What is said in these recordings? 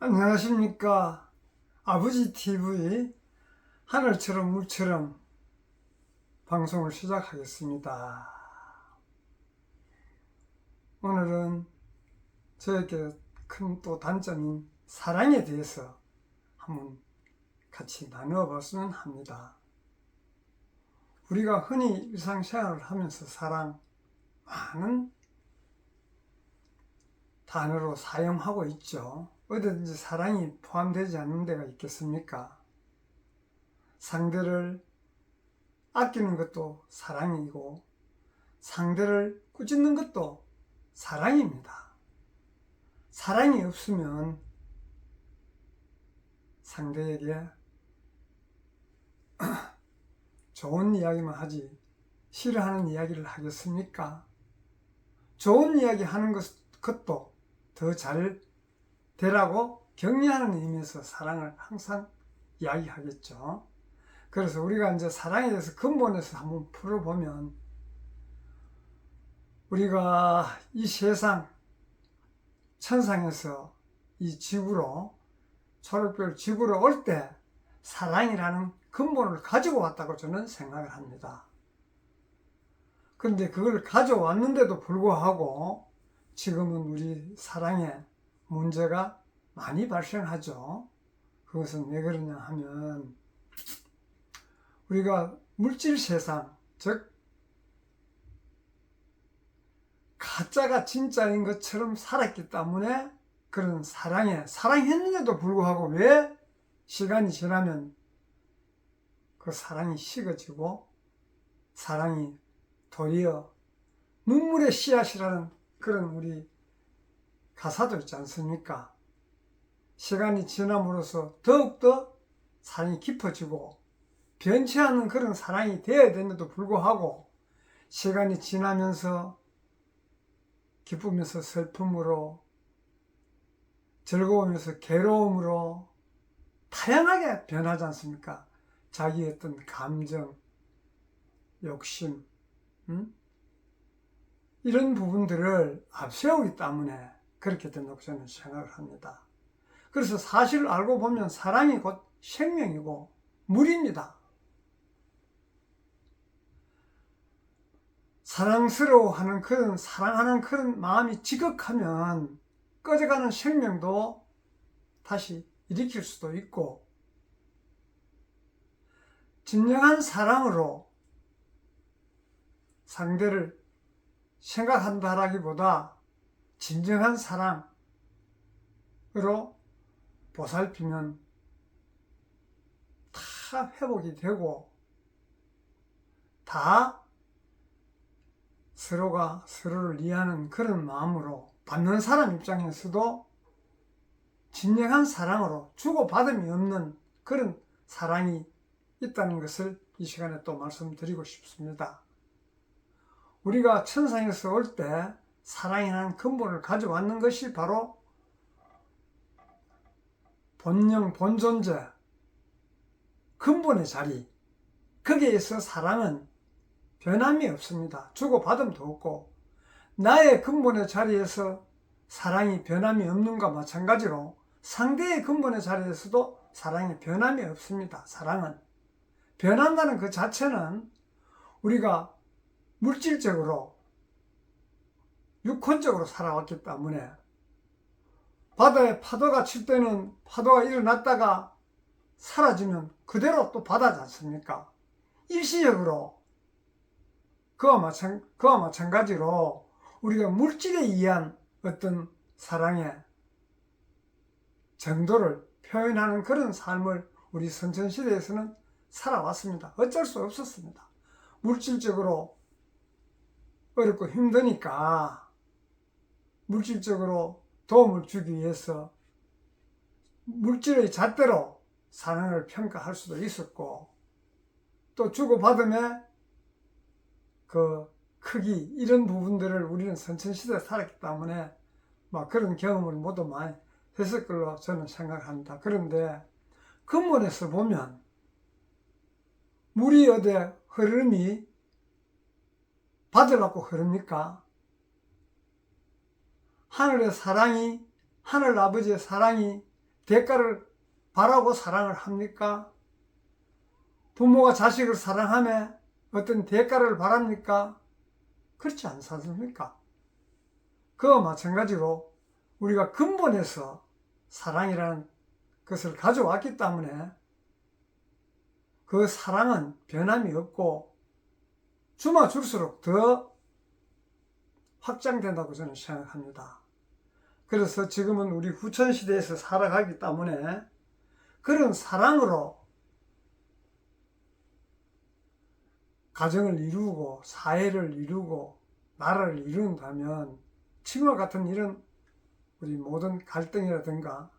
안녕하십니까. 아버지 TV 하늘처럼 물처럼 방송을 시작하겠습니다. 오늘은 저에게 큰 또 단점인 사랑에 대해서 한번 같이 나누어 봤으면 합니다. 우리가 흔히 일상생활을 하면서 사랑 많은 단어로 사용하고 있죠. 어디든지 사랑이 포함되지 않는 데가 있겠습니까? 상대를 아끼는 것도 사랑이고 상대를 꾸짖는 것도 사랑입니다. 사랑이 없으면 상대에게 좋은 이야기만 하지 싫어하는 이야기를 하겠습니까? 좋은 이야기 하는 것도 더 잘 되라고 격려하는 의미에서 사랑을 항상 이야기하겠죠. 그래서 우리가 이제 사랑에 대해서 근본에서 한번 풀어보면, 우리가 이 세상 천상에서 이 지구로, 초록별 지구로 올 때 사랑이라는 근본을 가지고 왔다고 저는 생각을 합니다. 그런데 그걸 가져왔는데도 불구하고 지금은 우리 사랑에 문제가 많이 발생하죠. 그것은 왜 그러냐 하면, 우리가 물질 세상, 즉 가짜가 진짜인 것처럼 살았기 때문에 그런 사랑했는데도 불구하고 왜 시간이 지나면 그 사랑이 식어지고 사랑이 도리어 눈물의 씨앗이라는 그런 우리 가사도 있지 않습니까? 시간이 지남으로써 더욱더 사랑이 깊어지고 변치 않는 그런 사랑이 되어야 되는데도 불구하고 시간이 지나면서 기쁘면서 슬픔으로, 즐거우면서 괴로움으로 다양하게 변하지 않습니까? 자기의 어떤 감정, 욕심, 이런 부분들을 앞세우기 때문에 그렇게 된다고 저는 생각을 합니다. 그래서 사실을 알고 보면 사랑이 곧 생명이고 물입니다. 사랑스러워하는 사랑하는 그런 마음이 지극하면 꺼져가는 생명도 다시 일으킬 수도 있고, 진정한 사랑으로 상대를 생각한다라기보다 진정한 사랑으로 보살피면 다 회복이 되고 다 서로가 서로를 이해하는 그런 마음으로, 받는 사람 입장에서도 진정한 사랑으로 주고받음이 없는 그런 사랑이 있다는 것을 이 시간에 또 말씀드리고 싶습니다. 우리가 천상에서 올 때 사랑이라는 근본을 가져왔는 것이 바로 본영, 본존재, 근본의 자리, 거기에서 사랑은 변함이 없습니다. 주고받음도 없고, 나의 근본의 자리에서 사랑이 변함이 없는 것과 마찬가지로 상대의 근본의 자리에서도 사랑이 변함이 없습니다. 사랑은 변한다는 그 자체는 우리가 물질적으로 육혼적으로 살아왔기 때문에, 바다에 파도가 칠 때는 파도가 일어났다가 사라지면 그대로 또 바다지 않습니까? 일시적으로 그와 마찬가지로 우리가 물질에 의한 어떤 사랑의 정도를 표현하는 그런 삶을 우리 선천시대에서는 살아왔습니다. 어쩔 수 없었습니다. 물질적으로 어렵고 힘드니까 물질적으로 도움을 주기 위해서 물질의 잣대로 사랑을 평가할 수도 있었고, 또 주고받음의 그 크기, 이런 부분들을 우리는 선천시대에 살았기 때문에 막 그런 경험을 모두 많이 했을 걸로 저는 생각합니다. 그런데 근본에서 보면 물이 어디 흐름이 받으려고 흐릅니까? 하늘의 사랑이, 하늘 아버지의 사랑이 대가를 바라고 사랑을 합니까? 부모가 자식을 사랑하며 어떤 대가를 바랍니까? 그렇지 않지 않습니까? 그와 마찬가지로 우리가 근본에서 사랑이라는 것을 가져왔기 때문에 그 사랑은 변함이 없고 주마줄수록 더 확장된다고 저는 생각합니다. 그래서 지금은 우리 후천시대에서 살아가기 때문에 그런 사랑으로 가정을 이루고 사회를 이루고 나라를 이룬다면 지금과 같은 이런 우리 모든 갈등이라든가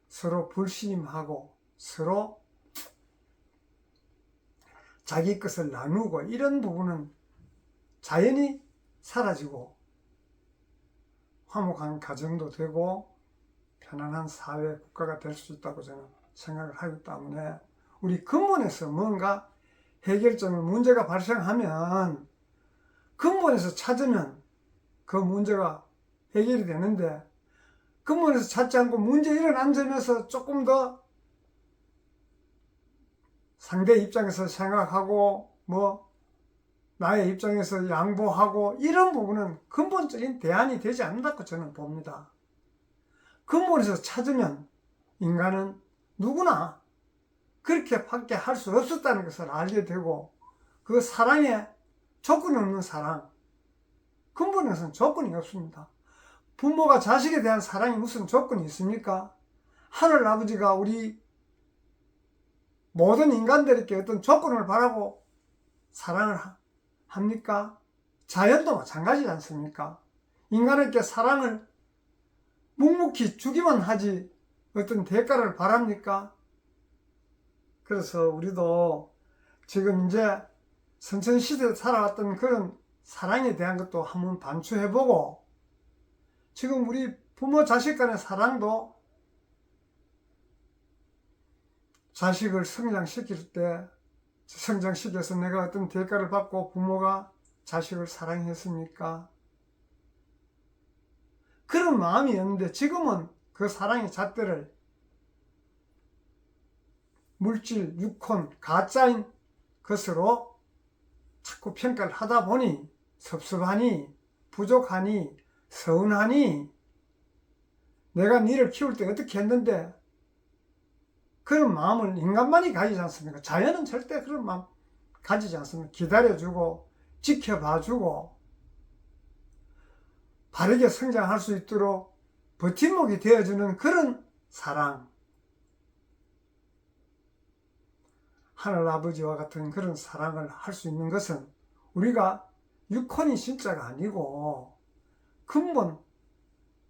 서로 불신임하고 서로 자기 것을 나누고 이런 부분은 자연히 사라지고 화목한 가정도 되고 편안한 사회 국가가 될 수 있다고 저는 생각을 하기 때문에 우리 근본에서 뭔가 해결점을 문제가 발생하면 근본에서 찾으면 그 문제가 해결이 되는데 근본에서 찾지 않고 문제 일어난 점에서 조금 더 상대 입장에서 생각하고 나의 입장에서 양보하고 이런 부분은 근본적인 대안이 되지 않는다고 저는 봅니다. 근본에서 찾으면 인간은 누구나 그렇게밖에 할 수 없었다는 것을 알게 되고 그 사랑에 조건이 없는 사랑, 근본에서는 조건이 없습니다. 부모가 자식에 대한 사랑이 무슨 조건이 있습니까? 하늘 아버지가 우리 모든 인간들에게 어떤 조건을 바라고 사랑을 합니까? 자연도 마찬가지지 않습니까? 인간에게 사랑을 묵묵히 주기만 하지 어떤 대가를 바랍니까? 그래서 우리도 지금 이제 선천시대에 살아왔던 그런 사랑에 대한 것도 한번 반추해보고 지금 우리 부모 자식 간의 사랑도 자식을 성장시킬 때 성장시켜서 내가 어떤 대가를 받고 부모가 자식을 사랑했습니까? 그런 마음이었는데 지금은 그 사랑의 잣대를 물질, 육혼, 가짜인 것으로 자꾸 평가를 하다 보니 섭섭하니 부족하니 서운하니 내가 니를 키울 때 어떻게 했는데 그런 마음을 인간만이 가지지 않습니까? 자연은 절대 그런 마음 가지지 않습니다. 기다려주고 지켜봐주고 바르게 성장할 수 있도록 버팀목이 되어주는 그런 사랑, 하늘아버지와 같은 그런 사랑을 할 수 있는 것은 우리가 육혼이 진짜가 아니고 근본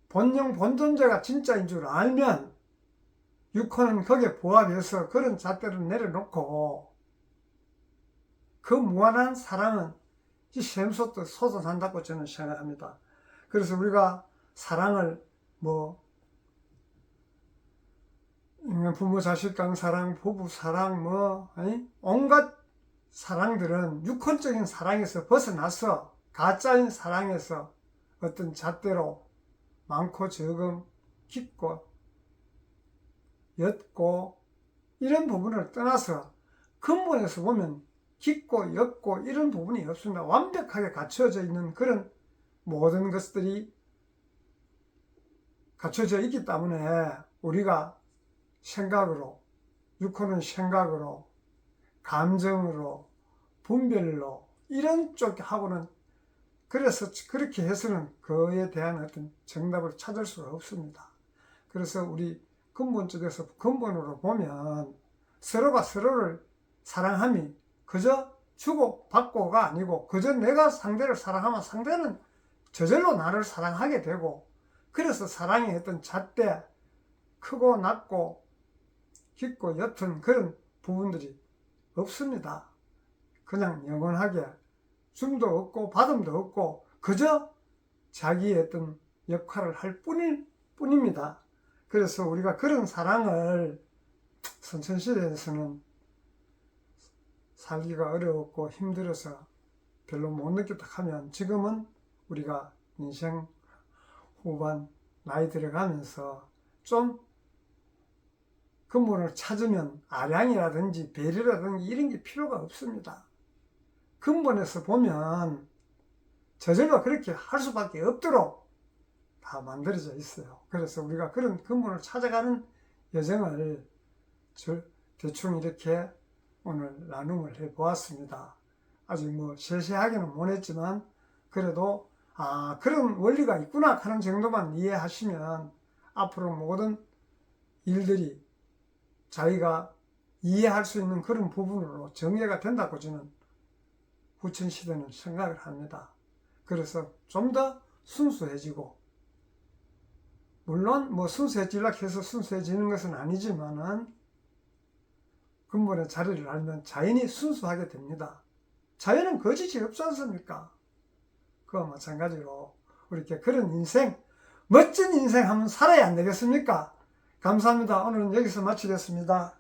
본영 본존재가 진짜인 줄 알면 육혼은 거기에 부합해서 그런 잣대를 내려놓고 그 무한한 사랑은 이 샘솟듯 솟아난다고 저는 생각합니다. 그래서 우리가 사랑을 부모 자식 간 사랑, 부부 사랑, 온갖 사랑들은 육혼적인 사랑에서 벗어나서 가짜인 사랑에서 어떤 잣대로 많고 적음, 깊고 옅고 이런 부분을 떠나서 근본에서 보면 깊고 옅고 이런 부분이 없습니다. 완벽하게 갖춰져 있는 그런 모든 것들이 갖춰져 있기 때문에 우리가 생각으로, 육혼은 생각으로, 감정으로, 분별로 이런 쪽하고는 그래서 그렇게 해서는 그에 대한 어떤 정답을 찾을 수가 없습니다. 그래서 우리 근본적에서 근본으로 보면 서로가 서로를 사랑함이 그저 주고받고가 아니고 그저 내가 상대를 사랑하면 상대는 저절로 나를 사랑하게 되고 그래서 사랑의 어떤 잣대 크고 낮고 깊고 옅은 그런 부분들이 없습니다. 그냥 영원하게 줌도 없고 받음도 없고 그저 자기의 어떤 역할을 할 뿐입니다. 그래서 우리가 그런 사랑을 선천시대에서는 살기가 어려웠고 힘들어서 별로 못 느꼈다 하면 지금은 우리가 인생 후반 나이 들어가면서 좀 근본을 찾으면 아량이라든지 배려라든지 이런 게 필요가 없습니다. 근본에서 보면 저절로 그렇게 할 수밖에 없도록 다 만들어져 있어요. 그래서 우리가 그런 근본을 찾아가는 여정을 대충 이렇게 오늘 나눔을 해 보았습니다. 아직 뭐 세세하게는 못했지만 그래도 그런 원리가 있구나 하는 정도만 이해하시면 앞으로 모든 일들이 자기가 이해할 수 있는 그런 부분으로 정리가 된다고 저는 후천시대는 생각을 합니다. 그래서 좀 더 순수해지고, 물론 뭐 순수해지려고 해서 순수해지는 것은 아니지만은 근본의 자리를 알면 자연이 순수하게 됩니다. 자연은 거짓이 없지 않습니까? 그와 마찬가지로 이렇게 그런 인생, 멋진 인생 한번 살아야 안 되겠습니까? 감사합니다. 오늘은 여기서 마치겠습니다.